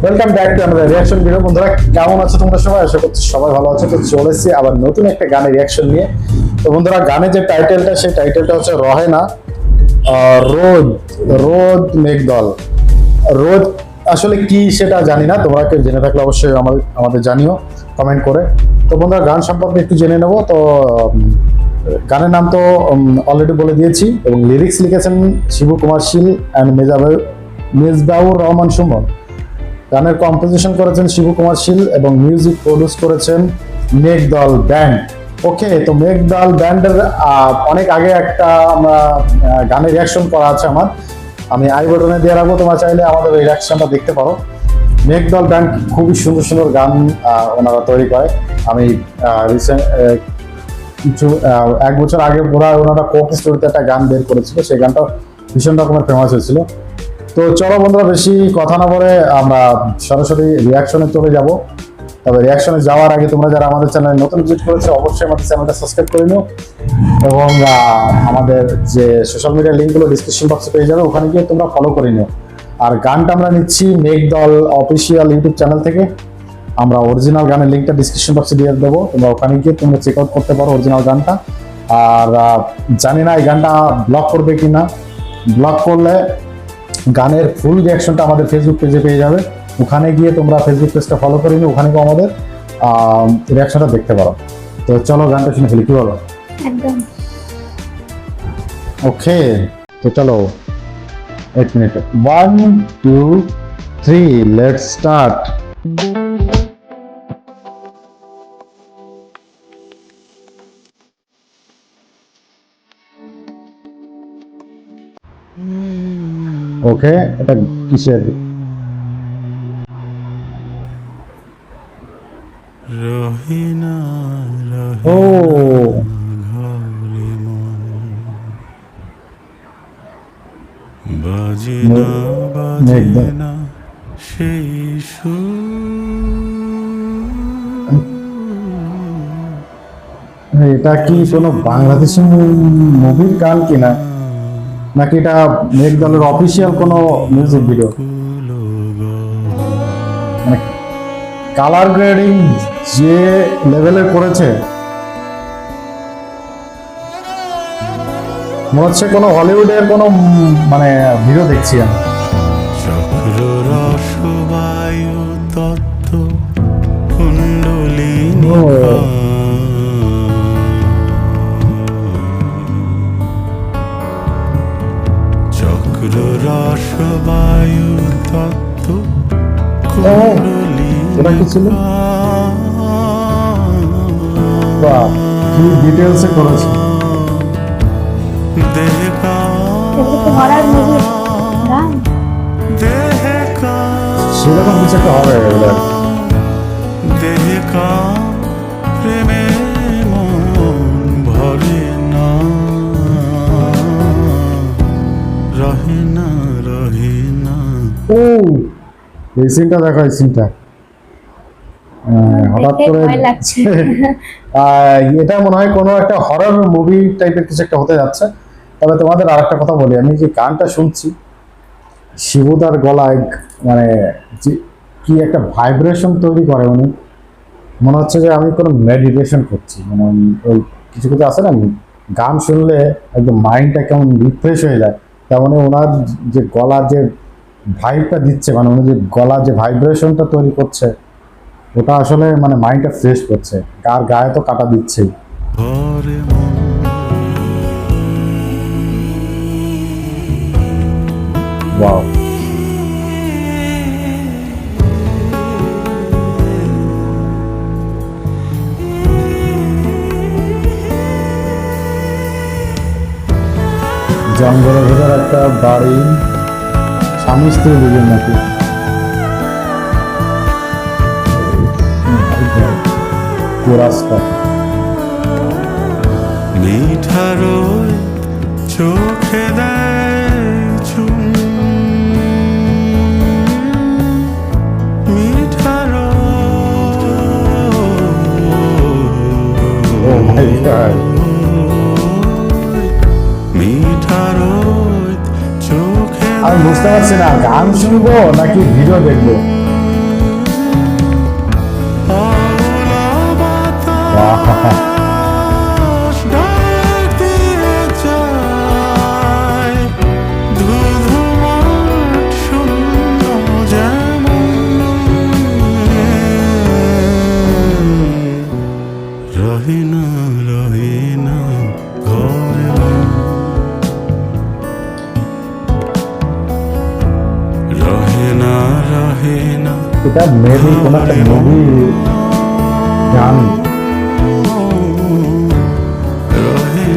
Welcome back to আমাদের reaction video. বন্ধুরা কেমন আছো তোমরা সবাই? আশা করছি সবাই ভালো আছো। তো চলেছি আবার নতুন একটা গানের রিঅ্যাকশন নিয়ে। তো বন্ধুরা গানের যে টাইটেলটা, সেই টাইটেলটা হচ্ছে রহেনা রোদ রোদ মেঘদল। রোদ আসলে কি সেটা জানি না, তোমরা কেউ জেনে থাকলে অবশ্যই আমাদের জানিও কমেন্ট করে। তো বন্ধুরা গান সম্পর্কে একটু জেনে নেবো। তো গানের নাম তো অলরেডি বলে দিয়েছি, এবং লিরিক্স লিখেছেন শিবু কুমার শীল অ্যান্ড মেজবাউর রহমান সুমন। গানের কম্পোজিশন করেছেন শিবু কুমার শীল এবং মিউজিক প্রডিউস করেছেন মেঘদল ব্যান্ড। ওকে, তো মেঘদল ব্যান্ডের অনেক আগে একটা গানের রিয়াকশন করা আছে আমার, আমি আই বাটনে দিয়ে রাখবো, তোমরা চাইলে আমাদের ওই রিয়াকশনটা দেখতে পারো। মেঘদল ব্যান্ড খুবই সুন্দর সুন্দর গান ওনারা তৈরি করে। আমি রিসেন্ট কিছু এক বছর আগে ওনারা কোক স্টোরিতে একটা গান বের করেছিল, সেই গানটা ভীষণ রকমের ফেমাস হয়েছিল। তো চলো বন্ধুরা, বেশি কথা না বলে আমরা সরাসরি রিয়াকশনে চলে যাব। তবে রিয়াকশনে যাওয়ার আগে তোমরা যারা আমাদের চ্যানেলে নতুন ভিজিট করেছো, অবশ্যই আমাদের চ্যানেলটা সাবস্ক্রাইব করে নিও, এবং আমাদের যে সোশ্যাল মিডিয়ার লিঙ্কগুলো ডিসক্রিপশন বক্সে পেয়ে যাবে, ওখানে গিয়ে তোমরা ফলো করে নিও। আর গানটা আমরা নিচ্ছি মেঘদল অফিসিয়াল ইউটিউব চ্যানেল থেকে। আমরা অরিজিনাল গানের লিঙ্কটা ডিসক্রিপশন বক্সে দিয়ে দেবো, তোমরা ওখানে গিয়ে তোমরা চেক আউট করতে পারো অরিজিনাল গানটা। আর জানি না এই গানটা ব্লক করবে কি না, ব্লক করলে গানের ফুল রিয়াকশনটা আমাদের ফেসবুক পেজে পেয়ে যাবে, ওখানে গিয়ে তোমরা ফেসবুক পেজটা ফলো করে নিও, ওখানে আমাদের রিয়াকশনটা দেখতে পারো। তো চলো গানটা শুনে ফেলি, কি বলো? একদম ওকে, তো চলো 8 মিনিট 1 2 3 লেটস স্টার্ট। ওকে, এটা কিসের? রহিনা ও বাজে না বাজে না সেই এটা কি কোনো বাংলাদেশি মুভির গান কিনা, নাকি এটা মেঘদলের অফিসিয়াল কোনো মিউজিক ভিডিও? মানে কালার গ্রেডিং যে লেভেলে করেছে, মনে হচ্ছে কোনো হলিউডের কোনো মানে ভিডিও দেখছি আমি। চক্র রসবায়ু তত্ত্ব কুণ্ডলিনী চক্র রসবায়ু তত্ত্ব এটা কি ছিল? বাহ, কি ডিটেইলসে করেছে। হরার মুভি গান, সেরকম কিছু একটা হবে এগুলো। দেহকা প্রেমে মন ভরে না, রহে না রহে না। ও এই সিনটা দেখো, এই সিনটা হঠাৎ দেখে করে ভয় লাগছে। এটা মনে হয় কোনো একটা হরর মুভি টাইপের কিছু একটা হতে যাচ্ছে। তবে তোমাদের আর একটা কথা বলি, আমি যে গানটা শুনছি, শিবুদার গলায় মানে কি একটা ভাইব্রেশন তৈরি করে উনি, মনে হচ্ছে যে আমি কোনো মেডিটেশন করছি। মানে ওই কিছু কিছু আছে না, গান শুনলে একদম মাইন্ডটা কেমন রিফ্রেশ হয়ে যায়, তেমনই ওনার যে গলার যে ভাইবটা দিচ্ছে, মানে উনি যে গলার যে ভাইব্রেশনটা তৈরি করছে, ওটা আসলে মানে মাইন্ডটা ফ্রেশ করছে, আর গায়ে তো কাটা দিচ্ছেই। ভরে মন ওয়াও, জঙ্গলের ভেতর একটা বাড়ি, স্বামী স্ত্রী দুজন নাকি। রাস্তা মিঠার চোখে দেয় চুম, মিঠার ও মাই গড, মিঠার চোখে আমি বুঝতে পারছি না গান শুনবো নাকি ভিডিও দেখবো। আকাশ ডাক দিয়ে যায়, ধুধু মাঠ শূন্য যেমন। রহে না ঘরে মন, রহে না এটা মেবি কোন একটা মুভি গান। রহে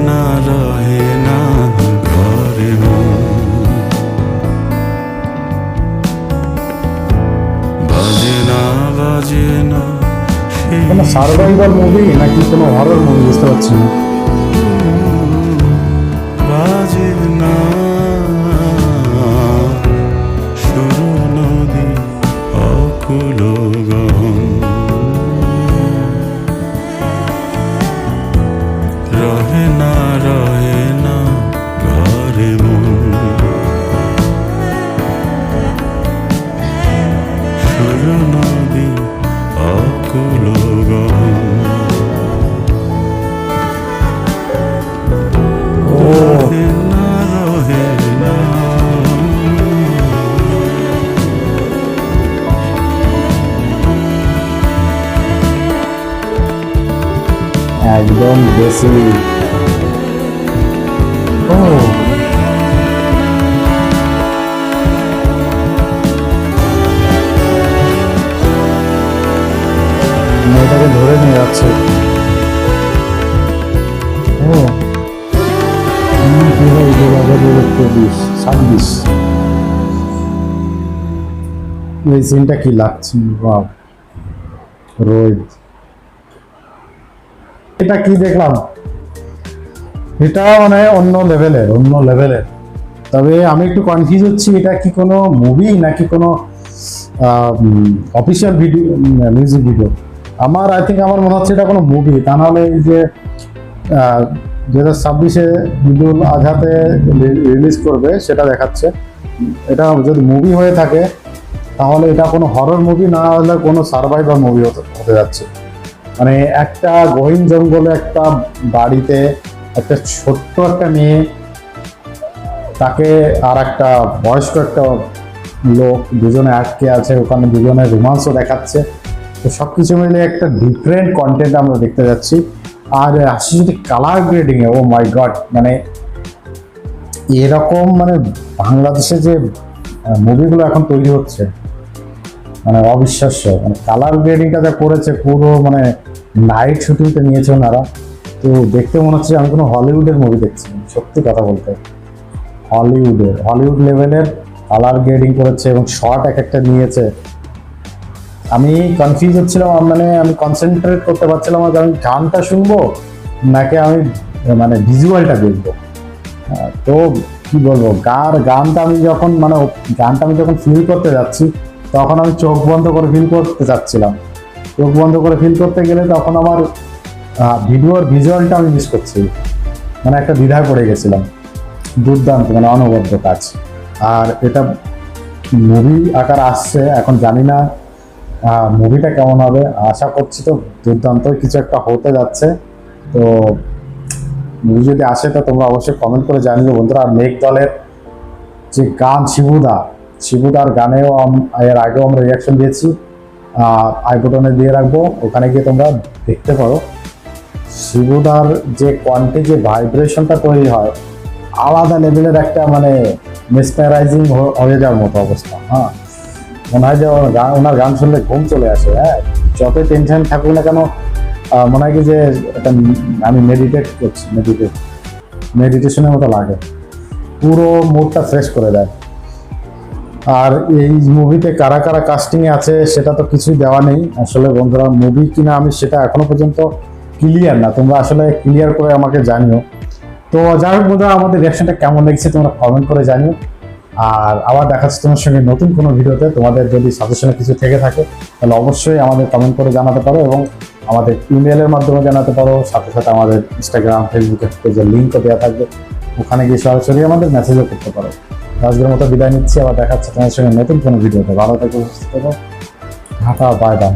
না ঘরে মন, বাজে না কোনো সার্ভাইভাল মুভি নাকি কোনো হরর মুভি বুঝতে পারছি না। বাজে না শুরু নদী অকুল গহন, রহে না ঘরে মন, শুরু নদী অকুল গহন। রহে না একদম দেশি। ও মেয়েটাকে ধরে নিয়ে যাচ্ছে। ও 2026 এই সিনটা কি লাগছে, বাহ রোহিত। এটা কি দেখলাম, এটা মানে অন্য লেভেলের। তবে আমি একটু কনফিউজ হচ্ছি, এটা কি কোনো মুভি নাকি কোনো official video, music video. I think আমার মনে হচ্ছে এটা কোনো মুভি, তা নাহলে এই যে 2026-এ ঈদুল আজহাতে রিলিজ করবে সেটা দেখাচ্ছে। এটা যদি মুভি হয়ে থাকে তাহলে এটা কোনো হরর মুভি না হলে কোনো সার্ভাইভাল মুভি হতে যাচ্ছে। মানে একটা গহীন জঙ্গলে একটা বাড়িতে একটা ছোট্ট একটা মেয়ে, তাকে আর একটা বয়স্ক একটা লোক, দুজনে আটকে আছে, ওখানে দুজনের রোমান্সও দেখাচ্ছে। তো সব কিছু মিলে একটা ডিফারেন্ট কন্টেন্ট আমরা দেখতে যাচ্ছি। আর আসছে যদি কালার গ্রেডিংয়ে, ও মাই গড, মানে এরকম মানে বাংলাদেশে যে মুভিগুলো এখন তৈরি হচ্ছে মানে অবিশ্বাস্য। মানে কালার গ্রেডিংটা যা করেছে, পুরো মানে নাইট শুটিংতে নিয়েছে ওনারা। তো দেখতে মনে হচ্ছে আমি কোনো হলিউডের মুভি দেখছি, সত্যি কথা বলতে। হলিউড লেভেলের কালার গ্রেডিং করেছে এবং শর্ট এক একটা নিয়েছে। আমি কনফিউজ হচ্ছিলাম, মানে আমি কনসেন্ট্রেট করতে পারছিলাম না যে আমি গানটা শুনবো নাকি আমি মানে ভিজুয়ালটা দেখবো। তো কি বলবো, গানটা আমি যখন ফিল করতে যাচ্ছি তখন আমি চোখ বন্ধ করে ফিল করতে চাচ্ছিলাম। চোখ বন্ধ করে ফিল করতে গেলে তখন আমার ভিডিওর ভিজুয়ালটা আমি মিস করছি, মানে একটা দ্বিধায় পড়ে গেছিলাম। দুর্দান্ত, মানে অনবদ্য কাজ। আর এটা মুভি আকার আসছে, এখন জানি না মুভিটা কেমন হবে। আশা করছি তো দুর্দান্ত কিছু একটা হতে যাচ্ছে। তো মুভি যদি আসে তো তোমরা অবশ্যই কমেন্ট করে জানিও বন্ধুরা। আর মেঘ দলের যে গান শিবুদার গানেও এর আগেও আমরা রিয়াকশন দিয়েছি, আই বাটনে দিয়ে রাখবো, ওখানে গিয়ে তোমরা দেখতে পারো। শিবুদার যে কণ্ঠে যে ভাইব্রেশনটা তৈরি হয়, আলাদা লেভেলের একটা মানে মেসমেরাইজিং হয়ে যাওয়ার মতো অবস্থা। হ্যাঁ, মনে হয় যে ওনার গান শুনলে ঘুম চলে আসে। হ্যাঁ, যতই টেনশন থাকুক না কেন, মনে হয় কি যে এটা আমি মেডিটেট করছি, মেডিটেশনের মতো লাগে, পুরো মুডটা ফ্রেশ করে দেয়। আর এই মুভিতে কারা কারা কাস্টিংয়ে আছে সেটা তো কিছুই দেওয়া নেই আসলে বন্ধুরা। মুভি কিনা আমি সেটা এখনো পর্যন্ত ক্লিয়ার না, তোমরা আসলে ক্লিয়ার করে আমাকে জানিও। তো যাই হোক বন্ধুরা, আমাদের রিঅ্যাকশনটা কেমন লেগেছে তোমরা কমেন্ট করে জানিও। আর আবার দেখাচ্ছি তোমার সঙ্গে নতুন কোনো ভিডিওতে। তোমাদের যদি সাজেশনে কিছু থেকে থাকে তাহলে অবশ্যই আমাদের কমেন্ট করে জানাতে পারো এবং আমাদের ইমেলের মাধ্যমে জানাতে পারো। সাথে সাথে আমাদের ইনস্টাগ্রাম, ফেসবুকের পেজের লিঙ্কও দেওয়া থাকবে, ওখানে গিয়ে সরাসরি আমাদের মেসেজও করতে পারো। আজকের মতো বিদায় নিচ্ছি, আবার দেখাচ্ছি তোমার সঙ্গে নতুন কোনো ভিডিওতে। ভালো থেকো, সুস্থ থেকো, ঘাটা বায়দা